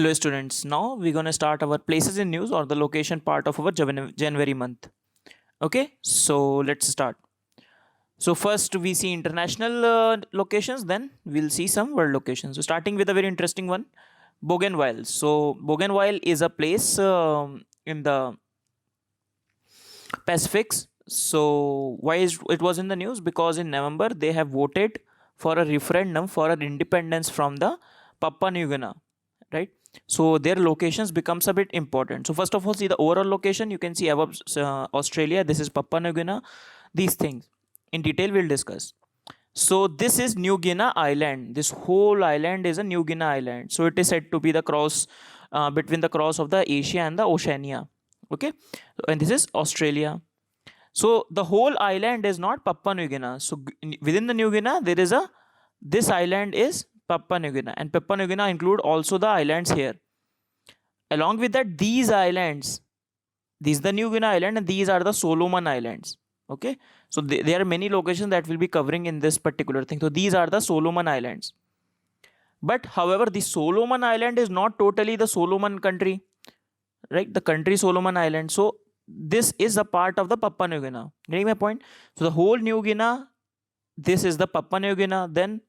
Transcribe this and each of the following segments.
Hello students, now we're going to start our places in news or the location part of our January month. Okay, so let's start. So first we see international locations, then we'll see some world locations. So starting with a very interesting one, Bougainville. So Bougainville is a place in the Pacifics. So why is it was in the news? Because in November they have voted for a referendum for an independence from the Papua New Guinea, right? So their locations becomes a bit important. So first of all, see the overall location. You can see above Australia. This is Papua New Guinea. These things in detail we'll discuss. So this is New Guinea Island. This whole island is a New Guinea Island. So it is said to be the cross between the cross of the Asia and the Oceania. Okay, and this is Australia. So the whole island is not Papua New Guinea. So within the New Guinea, there is a this island is Papua New Guinea, and Papua New Guinea include also the islands here. Along with that, these islands, these are the New Guinea Island, and these are the Solomon Islands. Okay, so there are many locations that will be covering in this particular thing. So these are the Solomon Islands. But however, the Solomon Island is not totally the Solomon country, right? The country Solomon Island. So this is a part of the Papua New Guinea. Getting my point? So the whole New Guinea, this is the Papua New Guinea. Then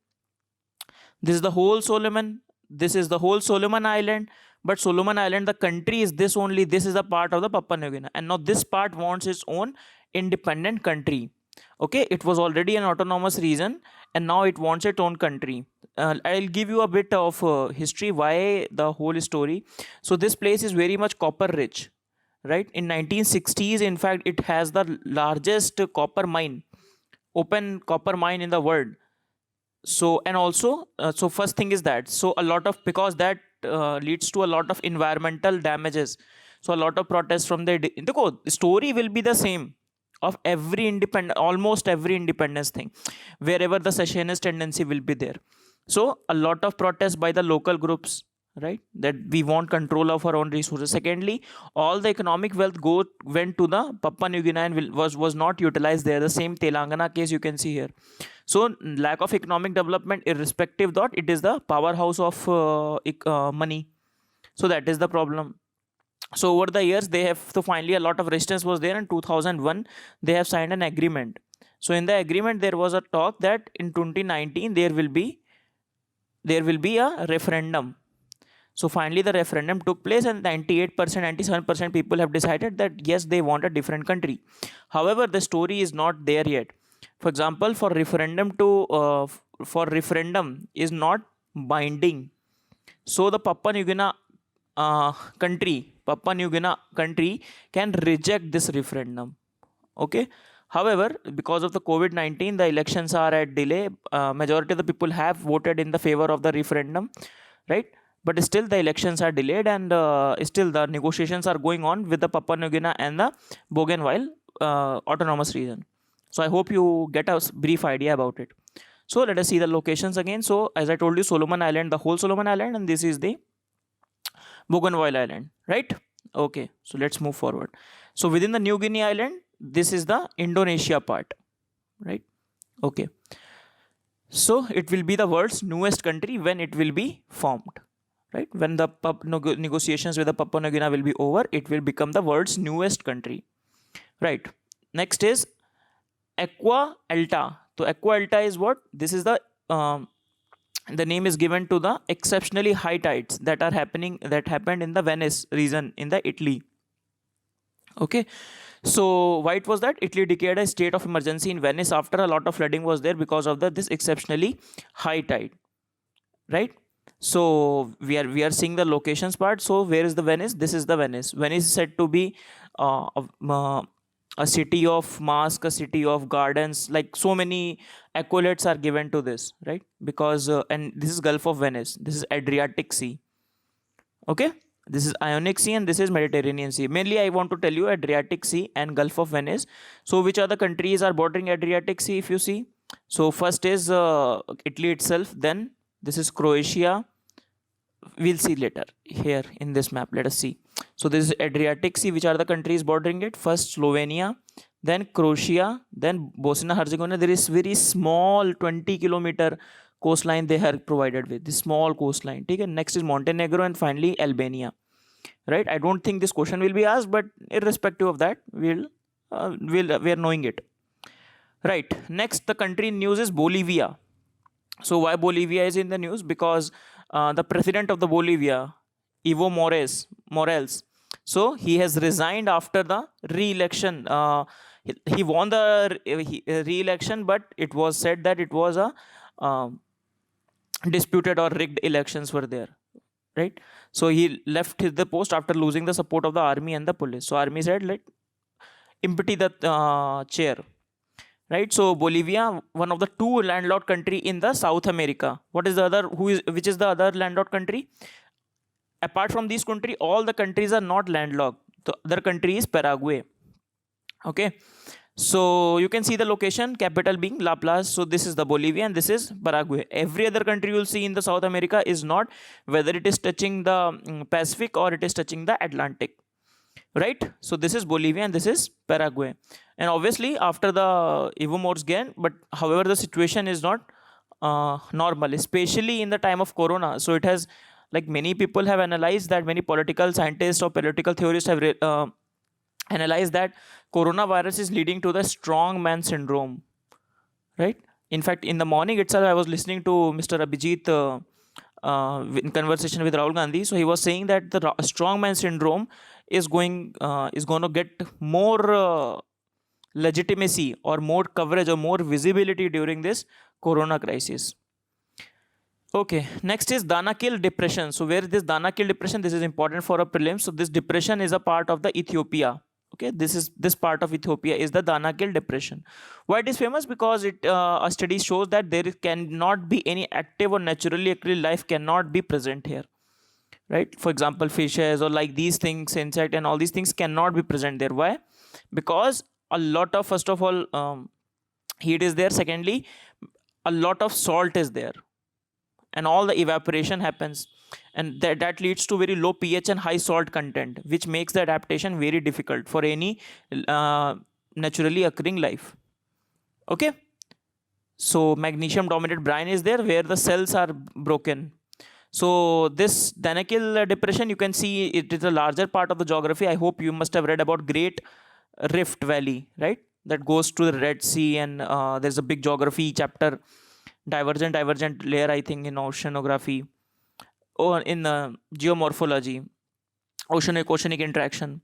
this is the whole Solomon. This is the whole Solomon Island. But Solomon Island, the country is this only. This is a part of the Papua New Guinea. And now this part wants its own independent country. Okay, it was already an autonomous region, and now it wants its own country. I'll give you a bit of history why the whole story. So this place is very much copper rich, right? In 1960s, in fact, it has the largest copper mine, open copper mine in the world. So and also so first thing is that, so a lot of, because that leads to a lot of environmental damages. So a lot of protests from the story will be the same of every independent, almost every independence thing, wherever the secessionist tendency will be there. So a lot of protests by the local groups, right, that we want control of our own resources. Secondly, all the economic wealth went to the Papua New Guinea and was not utilized there. The same Telangana case you can see here. So lack of economic development, irrespective that it is the powerhouse of money. So that is the problem. So over the years they have, so finally a lot of resistance was there. In 2001 they have signed an agreement. So in the agreement there was a talk that in 2019 there will be a referendum. So finally the referendum took place, and 98%, 97% people have decided that yes, they want a different country. However, the story is not there yet. For example, for referendum is not binding. So the Papua New Guinea country can reject this referendum. Okay. However, because of the COVID-19, the elections are at delay. Majority of the people have voted in the favor of the referendum, right? But still the elections are delayed, and still the negotiations are going on with the Papua New Guinea and the Bougainville autonomous region. So I hope you get a brief idea about it. So let us see the locations again. So as I told you, Solomon Island, the whole Solomon Island, and this is the Bougainville Island, right? Okay, so let's move forward. So within the New Guinea Island, this is the Indonesia part, right? Okay. So it will be the world's newest country when it will be formed, right? When the negotiations with the Papua New Guinea will be over, it will become the world's newest country, right? Next is Aqua Alta. So Aqua Alta is what? This is the name is given to the exceptionally high tides that happened in the Venice region in the Italy. Okay, so why it was that? Italy declared a state of emergency in Venice after a lot of flooding was there because of this exceptionally high tide, right? So we are seeing the locations part. So where is the Venice? This is the Venice. Venice is said to be a city of masks, a city of gardens, like so many accolades are given to this, right? Because and this is Gulf of Venice, this is Adriatic Sea. Okay, this is Ionic Sea, and this is Mediterranean Sea. Mainly I want to tell you Adriatic Sea and Gulf of Venice. So which other countries are bordering Adriatic Sea? If you see, so first is Italy itself, then this is Croatia. We'll see later here in this map. Let us see. So this is Adriatic Sea. Which are the countries bordering it? First Slovenia, then Croatia, then Bosnia Herzegovina. There is very small 20-kilometer coastline they are provided with, the small coastline. ठीक है. Next is Montenegro and finally Albania. Right? I don't think this question will be asked, but irrespective of that, we are knowing it. Right. Next, the country in news is Bolivia. So why Bolivia is in the news? Because the president of the Bolivia, Evo Morales, so he has resigned after the re-election. He won the re-election, but it was said that it was a disputed or rigged elections were there, right? So he left the post after losing the support of the army and the police. So army said, let empty the chair, right? So Bolivia, one of the two landlocked country in the South America. What is the other? Which is the other landlocked country? Apart from this country, all the countries are not landlocked. The other country is Paraguay. Okay, so you can see the location, capital being La Paz. So this is the Bolivia and this is Paraguay. Every other country you'll see in the South America is not, whether it is touching the Pacific or it is touching the Atlantic, right? So this is Bolivia and this is Paraguay. And obviously after the Evo Morales gain, but however the situation is not normal, especially in the time of Corona. So it has, like, many people have analyzed that, many political scientists or political theorists have analyzed that coronavirus is leading to the strong man syndrome, right? In fact, in the morning itself, I was listening to Mr. Abhijit in conversation with Rahul Gandhi. So he was saying that the strong man syndrome is going to get more legitimacy or more coverage or more visibility during this corona crisis. Okay, next is Danakil depression. So where is this Danakil depression? This is important for a prelim. So this depression is a part of the Ethiopia. Okay, this part of Ethiopia is the Danakil depression. Why it is famous? Because it a study shows that there cannot be any active or naturally occurring life cannot be present here, right? For example, fishes or like these things, insect and all these things cannot be present there. Why? Because a lot of, first of all, heat is there. Secondly, a lot of salt is there, and all the evaporation happens, and that leads to very low pH and high salt content, which makes the adaptation very difficult for any naturally occurring life. Okay, so magnesium dominated brine is there where the cells are broken. So this Danakil depression, you can see it is a larger part of the geography. I hope you must have read about Great Rift Valley, right? That goes to the Red Sea, and there's a big geography chapter, divergent layer, I think, in oceanography or in geomorphology, oceanic interaction,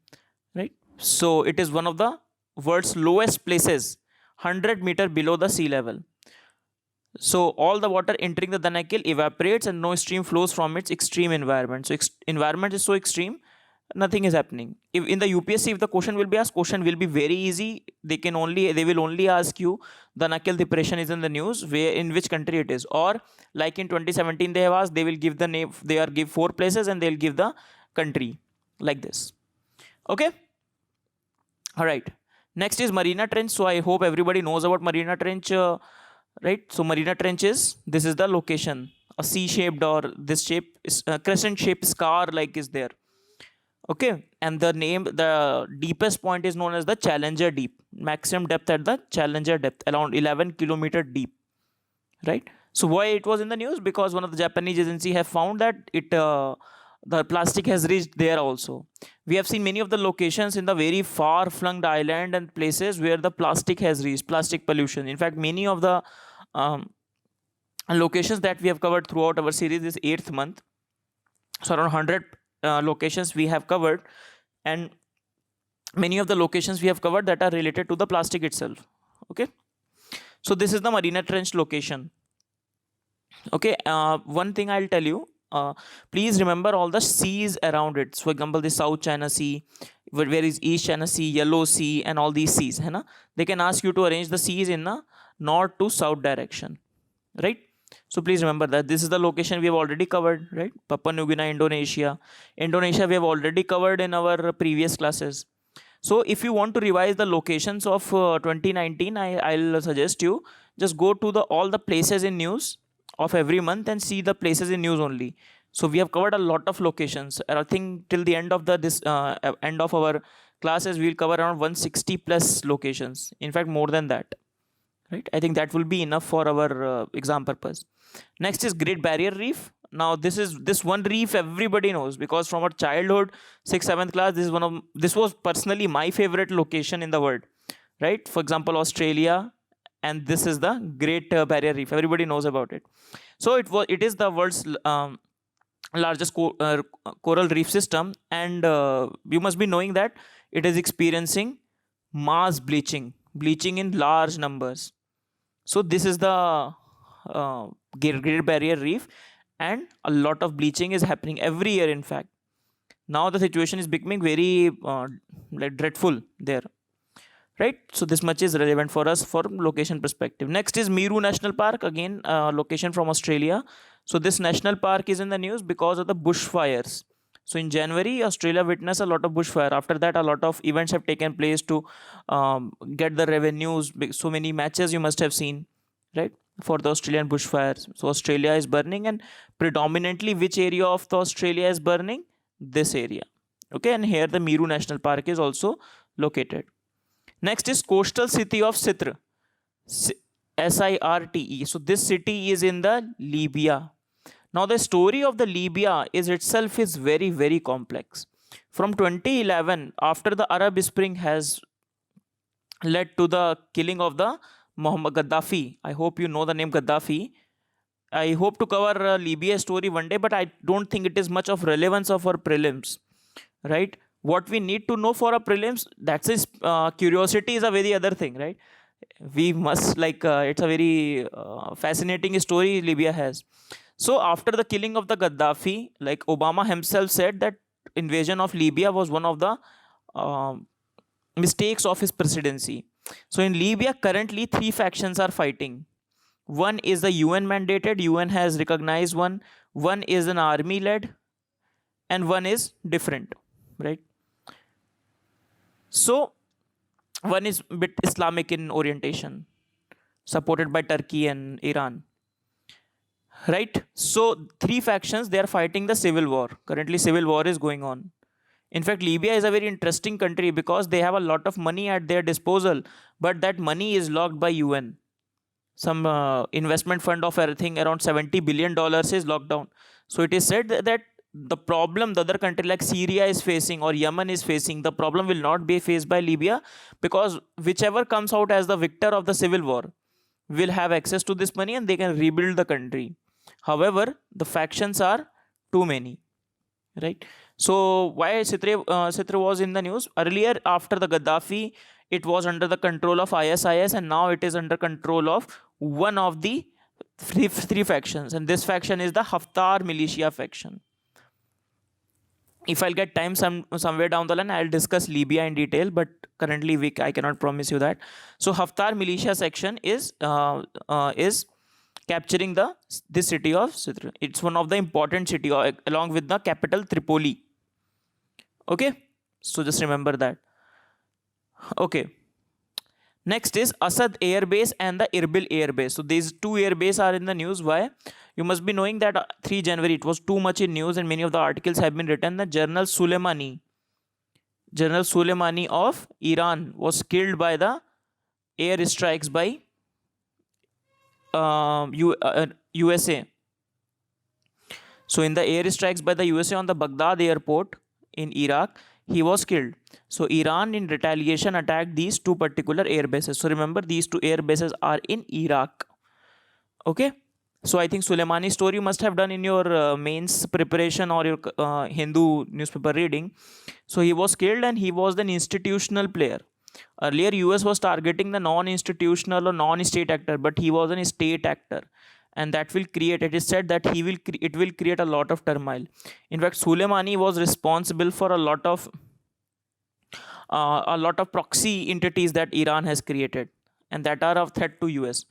right? So it is one of the world's lowest places, 100 meters below the sea level. So all the water entering the Danakil evaporates and no stream flows from its extreme environment. So environment is so extreme, nothing is happening. If in the UPSC, if the question will be asked, question will be very easy. They will only ask you Danakil depression is in the news, where in which country it is, or like in 2017 they have asked, they will give the name, they are give 4 places and they will give the country, like this. Okay, all right. Next is Mariana Trench. So I hope everybody knows about Mariana Trench, right? So Mariana Trench is, this is the location, a C-shaped or this shape is crescent shaped scar like is there. Okay, and the deepest point is known as the Challenger Deep. Maximum depth at the Challenger depth, around 11 kilometer deep, right? So why it was in the news? Because one of the Japanese agency have found that the plastic has reached there also. We have seen many of the locations in the very far flung island and places where the plastic has reached, plastic pollution. In fact, many of the locations that we have covered throughout our series this 8th month, so around 100 locations we have covered, and many of the locations we have covered that are related to the plastic itself. Okay, so this is the Mariana Trench location. Okay, one thing I'll tell you, please remember all the seas around it. So for example, the South China Sea, where is East China Sea, Yellow Sea, and all these seas, hai na? They can ask you to arrange the seas in the north to south direction, right? So please remember that this is the location we have already covered, right? Papua New Guinea, Indonesia we have already covered in our previous classes. So if you want to revise the locations of 2019, I'll suggest you just go to all the places in news of every month and see the places in news only. So we have covered a lot of locations. I think till the end of end of our classes, we'll cover around 160 plus locations. In fact, more than that, right? I think that will be enough for our exam purpose. Next is Great Barrier Reef. Now this one reef everybody knows, because from our childhood, 6th 7th class, this was personally my favorite location in the world, right? For example, Australia, and this is the Great Barrier Reef, everybody knows about it. So it is the world's largest coral reef system, and you must be knowing that it is experiencing mass bleaching in large numbers. So this is the Great Barrier Reef, and a lot of bleaching is happening every year. In fact, now the situation is becoming very like dreadful there, right? So this much is relevant for us for location perspective. Next is Meru National Park, again location from Australia. So this national park is in the news because of the bushfires. So in January, Australia witnessed a lot of bushfire. After that, a lot of events have taken place to get the revenues. So many matches you must have seen, right, for the Australian bushfires. So Australia is burning, and predominantly which area of the Australia is burning? This area. Okay, and here the Meru National Park is also located. Next is coastal city of Sirte, Sirte. So this city is in the Libya. Now the story of the Libya is itself is very very complex. From 2011, after the Arab Spring has led to the killing of the Muhammad Gaddafi. I hope you know the name Gaddafi. I hope to cover Libya story one day, but I don't think it is much of relevance of our prelims, right? What we need to know for our prelims, that's is curiosity is a very other thing, right? We must like it's a very fascinating story Libya has. So after the killing of the Gaddafi, like Obama himself said that invasion of Libya was one of the mistakes of his presidency. So in Libya currently 3 factions are fighting. One is the UN mandated, UN has recognized one is an army led, and one is different, right? So one is bit Islamic in orientation, supported by Turkey and Iran, right? So 3 factions, they are fighting the civil war. Currently civil war is going on. In fact, Libya is a very interesting country because they have a lot of money at their disposal, but that money is locked by UN. Some investment fund of everything around $70 billion is locked down. So it is said that the problem the other country like Syria is facing or Yemen is facing, the problem will not be faced by Libya, because whichever comes out as the victor of the civil war will have access to this money and they can rebuild the country. However, the factions are too many, right? So why Sirte was in the news earlier? After the Gaddafi, it was under the control of ISIS, and now it is under control of one of the three factions, and this faction is the Haftar militia faction. If I'll get time somewhere down the line, I'll discuss Libya in detail, but currently I cannot promise you that. So Haftar militia section is capturing this city of Sirte. It's one of the important city along with the capital Tripoli. Okay, so just remember that. Okay, next is Asad Air Base and the Erbil Air Base. So these two air bases are in the news. Why? You must be knowing that 3 January it was too much in news, and many of the articles have been written that General Soleimani of Iran was killed by the air strikes by USA. So in the air strikes by the USA on the Baghdad airport in Iraq, he was killed. So Iran in retaliation attacked these 2 particular air bases. So remember, these 2 air bases are in Iraq. Okay. So I think Soleimani story you must have done in your mains preparation or your Hindu newspaper reading. So he was killed, and he was an institutional player. Earlier US was targeting the non-institutional or non-state actor, but he was a state actor, and that will create, it is said that it will create a lot of turmoil. In fact, Soleimani was responsible for a lot of proxy entities that Iran has created, and that are of threat to US.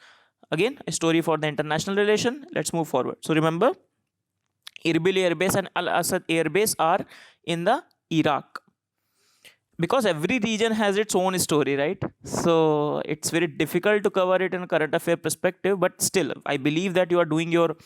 Again, a story for the international relation. Let's move forward. So remember, Erbil Air Base and Al Asad Air Base are in the Iraq, because every region has its own story, right? So it's very difficult to cover it in a current affair perspective, but still I believe that you are doing your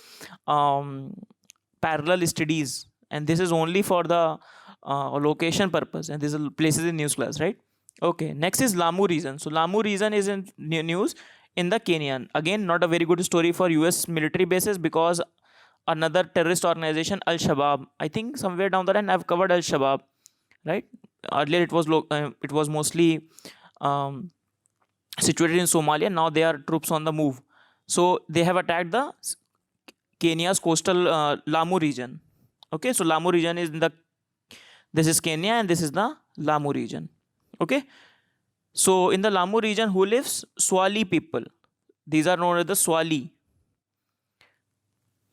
parallel studies, and this is only for the location purpose, and this is places in news class, right? Okay, next is Lamu region. So Lamu region is in news in the Kenya. Again, not a very good story for US military bases, because another terrorist organization, Al Shabaab, I think somewhere down the line I've covered Al Shabaab, right? Earlier it was mostly um, situated in Somalia. Now they are troops on the move. So they have attacked the Kenya's coastal Lamu region. Okay, so Lamu region is in the, this is Kenya and this is the Lamu region. Okay, so in the Lamu region, who lives? Swali people. These are known as the Swali.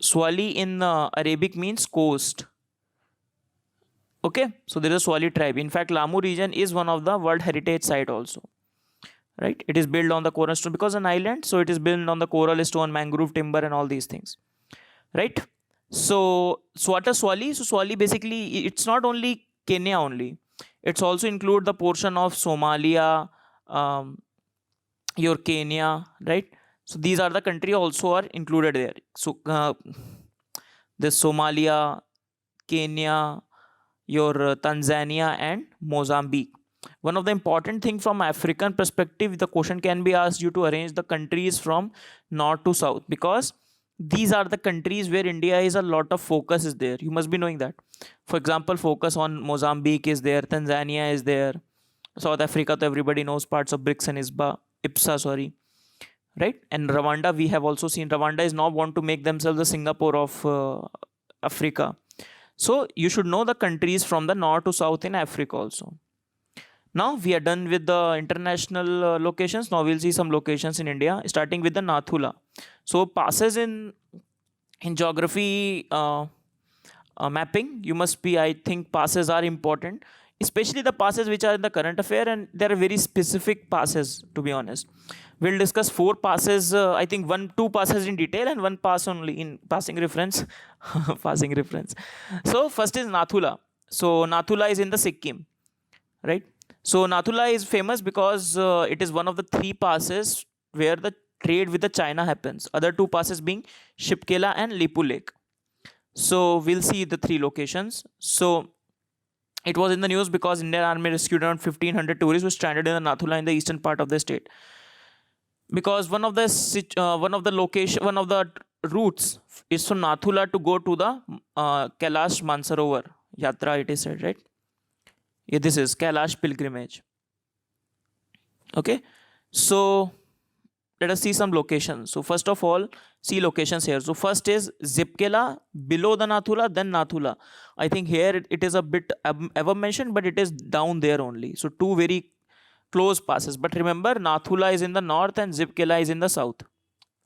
Swali in Arabic means coast. Okay, so there is a Swali tribe. In fact, Lamu region is one of the World Heritage Site also. Right, it is built on the coral stone because an island, so it is built on the coral stone, mangrove timber, and all these things. Right. So what is Swali? So Swali basically, it's not only Kenya only. It's also include the portion of Somalia, your Kenya, right? So these are the country also are included there. So the Somalia, Kenya, your Tanzania and Mozambique. One of the important thing from African perspective, the question can be asked you to arrange the countries from north to south, because these are the countries where India is a lot of focus is there. You must be knowing that. For example, focus on Mozambique is there, Tanzania is there, South Africa, so everybody knows parts of BRICS and IPSA, sorry, right? And Rwanda, we have also seen Rwanda is now want to make themselves the Singapore of Africa. So you should know the countries from the north to south in Africa also. Now we are done with the international locations. Now we'll see some locations in India, starting with the Nathula. So passes in geography mapping, you must be, I think passes are important, especially the passes which are in the current affair, and there are very specific passes, to be honest. We'll discuss 4 passes, I think 2 passes in detail and 1 pass only in passing reference. Passing reference. So first is Nathula. So Nathula is in the Sikkim, right? So Nathula is famous because it is one of the 3 passes where the trade with the China happens. Other 2 passes being Shipkela and Lipu Lake. So we'll see the 3 locations. So it was in the news because Indian Army rescued around 1500 tourists who stranded in the Nathula in the eastern part of the state. Because one of the routes is from Nathula to go to the Kailash Mansarovar Yatra, it is said, right? Yeah, this is Kailash pilgrimage. Okay, so let us see some locations. So first of all, see locations here. So first is Zipkela, below the Nathula, then Nathula. I think here it is a bit ever mentioned, but it is down there only. So 2 very close passes. But remember, Nathula is in the north and Zipkela is in the south.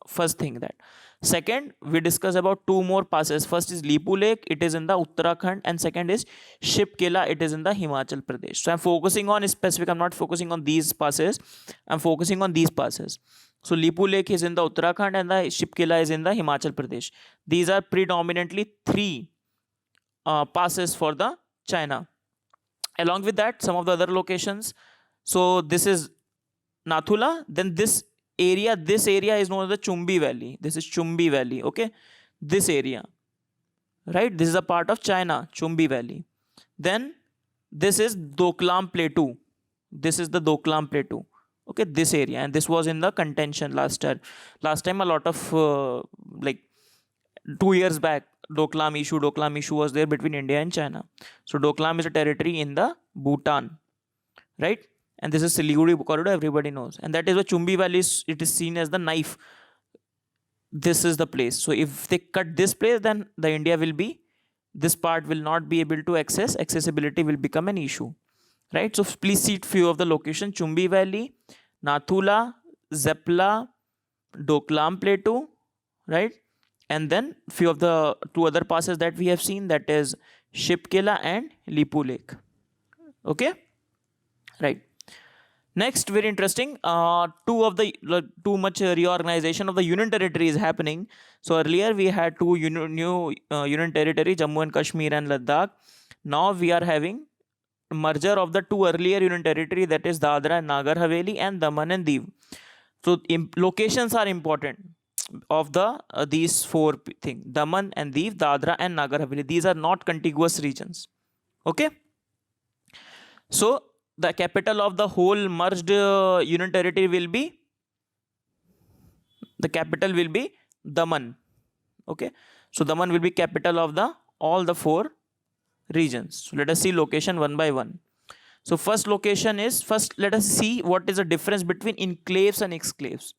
First thing that. Second, we discuss about 2 more passes. First is Lipu Lake, it is in the Uttarakhand, and second is Shipkela, it is in the Himachal Pradesh. So I'm focusing on specific, I'm not focusing on these passes, I'm focusing on these passes. So Lipu Lake is in the Uttarakhand and the Shipkela is in the Himachal Pradesh. These are predominantly 3 passes for the China. Along with that, some of the other locations. So this is Nathula, then this area is known as the Chumbi Valley. This is Chumbi Valley, okay? This area, right? This is a part of China, Chumbi Valley. Then this is Doklam Plateau. This is the Doklam Plateau, okay? This area, and this was in the contention last time. Last time a lot of like 2 years back, Doklam issue was there between India and China. So Doklam is a territory in the Bhutan, right? And this is Siliguri corridor, everybody knows. And that is why Chumbi Valley it is seen as the knife. This is the place. So if they cut this place, then the India will be, this part will not be able to access. Accessibility will become an issue, right? So please see few of the location: Chumbi Valley, Nathula, Zepla, Doklam Plateau, right? And then few of the 2 other passes that we have seen, that is Shipkela and Lipu Lake. Okay, right. Next, very interesting, too much reorganization of the union territory is happening. So earlier we had 2 new union territory, Jammu and Kashmir and Ladakh. Now we are having merger of the 2 earlier union territory, that is Dadra and Nagar Haveli and Daman and Diu. So locations are important of the these 4 things: Daman and Diu, Dadra and Nagar Haveli. These are not contiguous regions. Okay. So the capital of the whole merged union territory will be the capital will be Daman. Okay, so Daman will be capital of the all the 4 regions. So let us see location one by one. So first location is, first let us see what is the difference between enclaves and exclaves.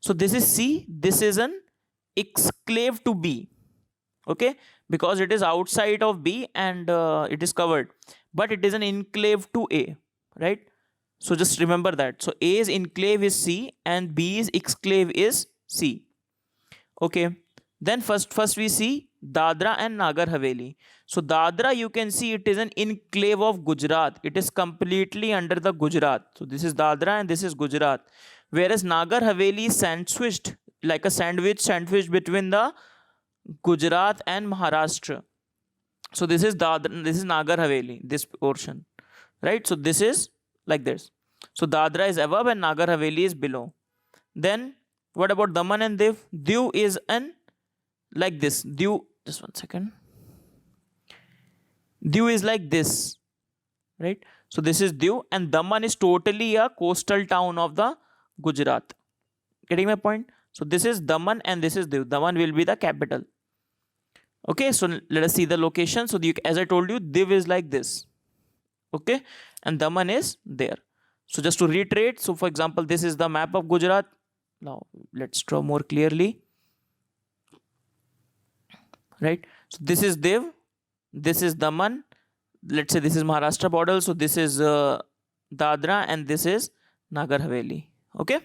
So this is C, this is an exclave to B. Okay, because it is outside of B and it is covered, but it is an enclave to A, right? So just remember that. So A's enclave is C and B's exclave is C. Okay, then first we see Dadra and Nagar Haveli. So Dadra, you can see it is an enclave of Gujarat. It is completely under the Gujarat. So this is Dadra and this is Gujarat. Whereas Nagar Haveli is sandwiched, like a sandwich between the Gujarat and Maharashtra. So this is Dadra, this is Nagar Haveli, this portion, right? So this is like this. So Dadra is above and Nagar Haveli is below. Then what about Daman and Diu? Diu is an like this. Diu, just one second. Diu is like this, right? So this is Diu and Daman is totally a coastal town of the Gujarat. Getting my point? So this is Daman and this is Diu. Daman will be the capital. Okay, so let us see the location. So as I told you, Diu is like this. Okay, and Daman is there. So just to reiterate, so for example, this is the map of Gujarat. Now let's draw more clearly. Right, so this is Diu, this is Daman. Let's say this is Maharashtra border. So this is Dadra and this is Nagar Haveli. Okay.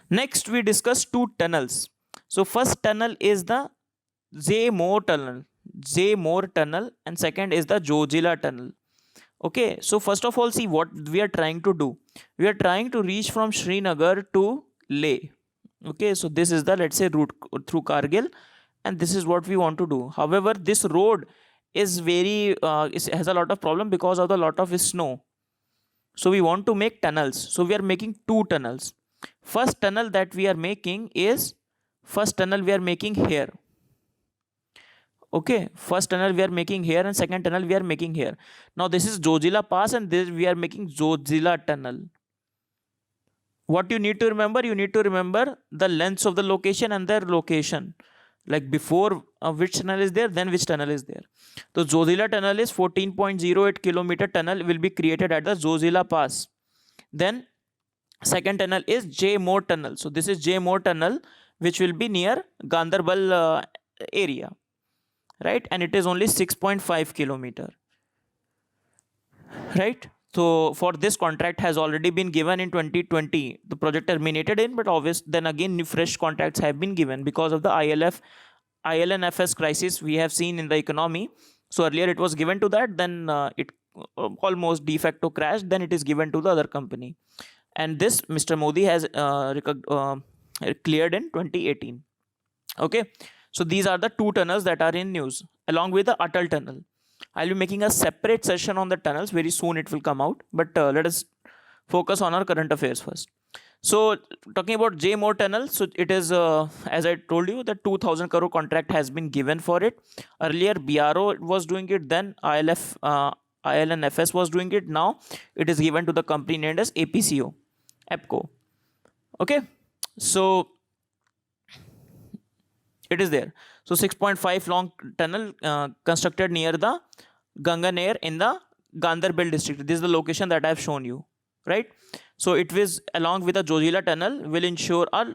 Next we discuss 2 tunnels. So first tunnel is the Jay-Moor tunnel and second is the Zojila tunnel. Okay, so first of all, see what we are trying to do. We are trying to reach from Srinagar to Leh. Okay, so this is the, let's say, route through Kargil and this is what we want to do. However, this road is very has a lot of problem because of the lot of snow. So we want to make tunnels. So we are making 2 tunnels. First tunnel that we are making is, first tunnel we are making here. Okay, first tunnel we are making here and second tunnel we are making here. Now this is Zojila Pass and this we are making Zojila tunnel. What you need to remember? You need to remember the lengths of the location and their location. Like before which tunnel is there, then which tunnel is there. So Zojila tunnel is 14.08 kilometer tunnel will be created at the Zojila Pass. Then second tunnel is Jay-Moor tunnel. So this is Jay-Moor tunnel which will be near Ganderbal area. Right, and it is only 6.5 kilometer. Right, so for this contract has already been given in 2020. The project terminated in, but obviously then again new fresh contracts have been given because of the IL&FS crisis we have seen in the economy. So earlier it was given to that, then it almost de facto crashed, then it is given to the other company. And this Mr. Modi has cleared in 2018. Okay. So these are the 2 tunnels that are in news along with the Atal tunnel. I'll be making a separate session on the tunnels. Very soon it will come out. But let us focus on our current affairs first. So talking about Jay-Moor tunnel. So it is, as I told you, the 2000 crore contract has been given for it. Earlier BRO was doing it. Then IL&FS was doing it. Now it is given to the company named as APCO. Okay. So it is there. So 6.5 long tunnel constructed near the Ganga Nair in the Ganderbal district. This is the location that I have shown you, right? So it was along with the Zojila tunnel will ensure a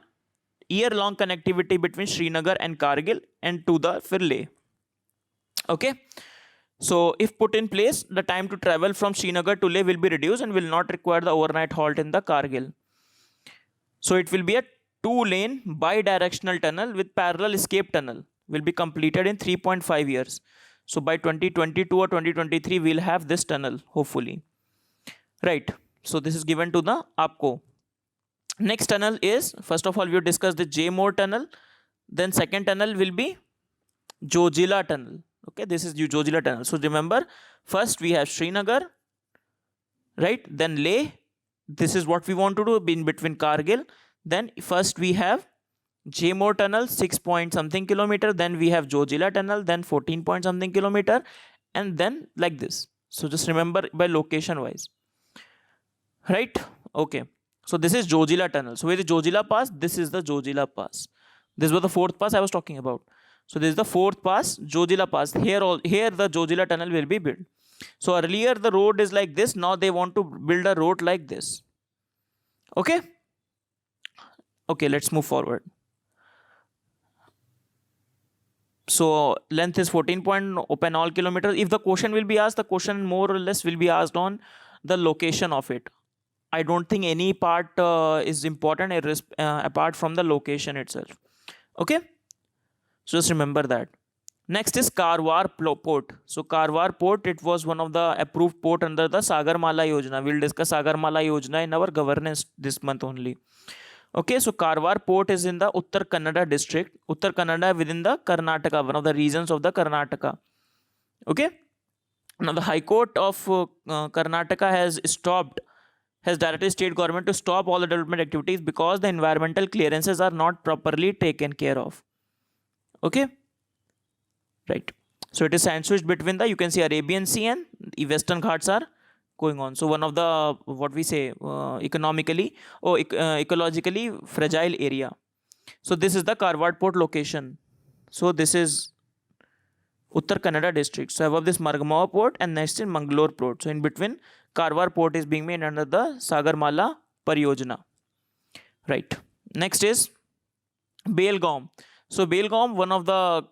year-long connectivity between Srinagar and Kargil and to the Leh. Okay. So if put in place, the time to travel from Srinagar to Leh will be reduced and will not require the overnight halt in the Kargil. So it will be a 2-lane bi-directional tunnel with parallel escape tunnel will be completed in 3.5 years. So by 2022 or 2023, we'll have this tunnel, hopefully. Right. So this is given to the APCO. Next tunnel is, first of all, we discussed the Jay-Moor tunnel. Then second tunnel will be Zojila tunnel. Okay, this is Zojila tunnel. So remember, first we have Srinagar, right? Then Leh. This is what we want to do in between Kargil. Then first we have Jay-Moor tunnel, 6 point something kilometer. Then we have Zojila tunnel, then 14 point something kilometer. And then like this. So just remember by location wise. Right? Okay. So this is Jojila tunnel. So where is Jojila pass? This is the Jojila pass. This was the fourth pass I was talking about. So this is the fourth pass, Jojila pass. Here the Jojila tunnel will be built. So earlier the road is like this. Now they want to build a road like this. Okay. Okay, let's move forward. So length is 14 point open all kilometers. If the question will be asked, the question more or less will be asked on the location of it. I don't think any part is important apart from the location itself. Okay, so just remember that. Next is Karwar port. So Karwar port, it was one of the approved port under the Sagarmala Yojana. We'll discuss Sagarmala Yojana in our governance this month only. Okay, so Karwar port is in the Uttar Kannada district. Uttar Kannada within the Karnataka, one of the regions of the Karnataka. Okay, now the High Court of Karnataka has directed state government to stop all the development activities because the environmental clearances are not properly taken care of. Okay, right. So it is sandwiched between the, you can see, Arabian Sea and the Western Ghats are going on. So one of the, what we say, ecologically fragile area. So this is the Karwar port location. So this is Uttar Kannada district. So above this Margamawa port and next is Mangalore port. So in between, Karwar port is being made under the Sagarmala Pariyojana. Right. Next is Belgaum. So Belgaum, one of the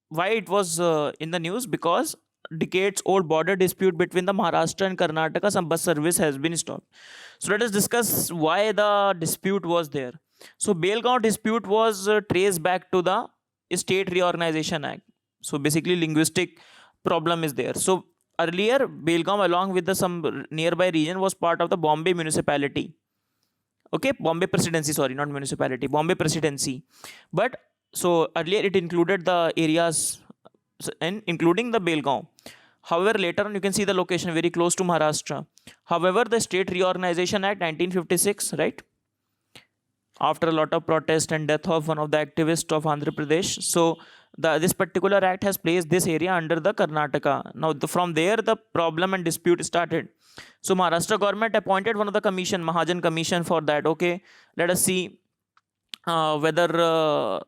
why it was in the news, because decades old border dispute between the Maharashtra and Karnataka, some bus service has been stopped. So let us discuss why the dispute was there. So Belgaum dispute was traced back to the State Reorganization Act. So basically linguistic problem is there. So earlier Belgaum along with the some nearby region was part of the Bombay municipality. Okay, Bombay presidency, sorry, not municipality, Bombay presidency. But so earlier it included the areas and including the Belgaum. However, later on you can see the location very close to Maharashtra. However, the State Reorganization Act 1956, right? After a lot of protest and death of one of the activists of Andhra Pradesh, so this particular act has placed this area under the Karnataka. Now from there the problem and dispute started. So Maharashtra government appointed one of the commission, Mahajan Commission, for that. Okay, let us see whether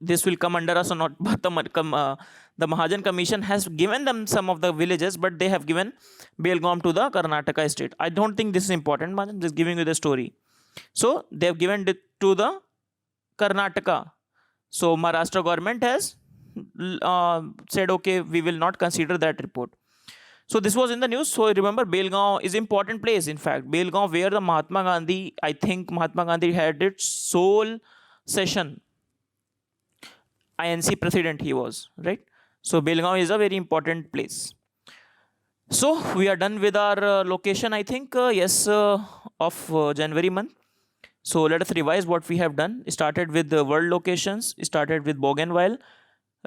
this will come under us or not. But the Mahajan Commission has given them some of the villages, but they have given Belgaum to the Karnataka state. I don't think this is important, but I'm just giving you the story. So they have given it to the Karnataka. So Maharashtra government has said, okay, we will not consider that report. So this was in the news. So remember, Belgaum is important place. In fact, Belgaum where the Mahatma Gandhi, I think Mahatma Gandhi had its sole session. INC president he was, right? So Belgaum is a very important place. So we are done with our location, I think, yes, of January month. So let us revise what we have done. Started with the world locations, started with Bougainville,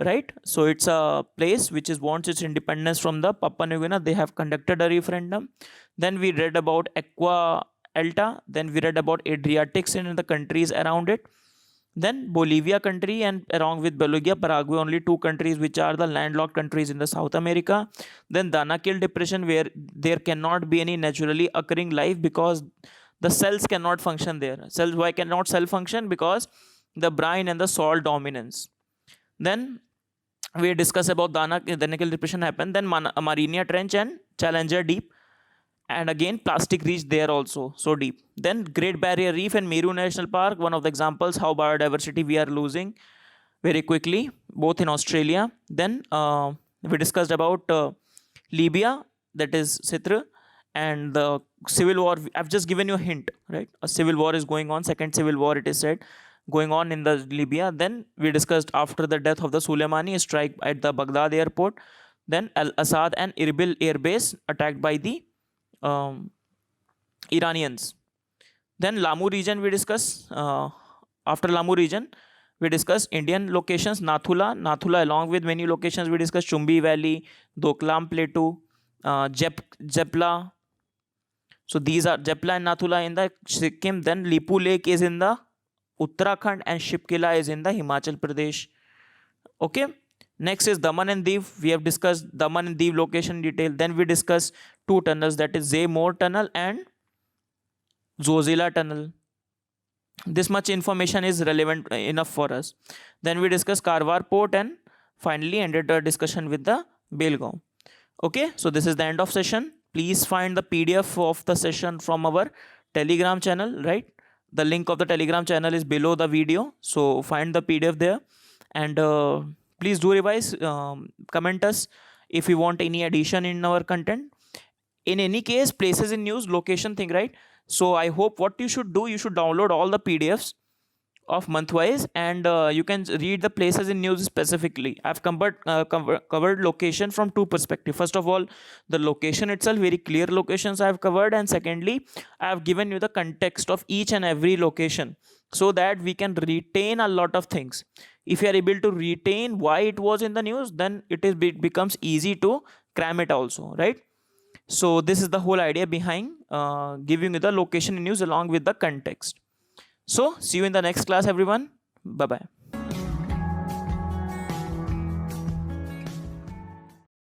right? So it's a place which is wants its independence from the Papua New Guinea. They have conducted a referendum. Then we read about Aqua Alta. Then we read about Adriatics and the countries around it. Then Bolivia country, and along with Bolivia, Paraguay, only two countries which are the landlocked countries in the South America. Then Danakil depression, where there cannot be any naturally occurring life because the cells cannot function there. Cells, why cannot cell function? Because the brine and the salt dominance. Then we discuss about Danakil depression happened. Then Mariana Trench and Challenger Deep. And again, plastic reached there also, so deep. Then Great Barrier Reef and Meru National Park, one of the examples how biodiversity we are losing very quickly, both in Australia. Then we discussed about Libya, that is Sitra, and the civil war. I've just given you a hint, right? A civil war is going on, second civil war it is said, going on in the Libya. Then we discussed after the death of the Soleimani strike at the Baghdad airport. Then Al-Assad and Erbil air base attacked by the Iranians. Then Lamu region we discuss. After Lamu region, we discuss Indian locations. Nathula along with many locations we discuss. Chumbi Valley, Doklam Plateau, Jepla. So these are Jepla and Nathula in the Sikkim. Then Lipu Lake is in the Uttarakhand and Shipkila is in the Himachal Pradesh. Okay. Next is Daman and Diu. We have discussed Daman and Diu location in detail. Then we discuss two tunnels, that is Zaymore Tunnel and Zozila Tunnel. This much information is relevant enough for us. Then we discuss Karwar Port and finally ended our discussion with the Belgaum. Okay, so this is the end of session. Please find the PDF of the session from our Telegram channel, right? The link of the Telegram channel is below the video. So find the PDF there, and please do revise. Comment us if you want any addition in our content. In any case, places in news, location thing, right? So I hope what you should do, you should download all the PDFs of monthwise, and you can read the places in news specifically. I've covered location from two perspectives. First of all, the location itself, very clear locations I've covered, and secondly, I have given you the context of each and every location so that we can retain a lot of things. If you are able to retain why it was in the news, then becomes easy to cram it also, right? So this is the whole idea behind giving you the location in news along with the context. So see you in the next class, everyone. Bye bye.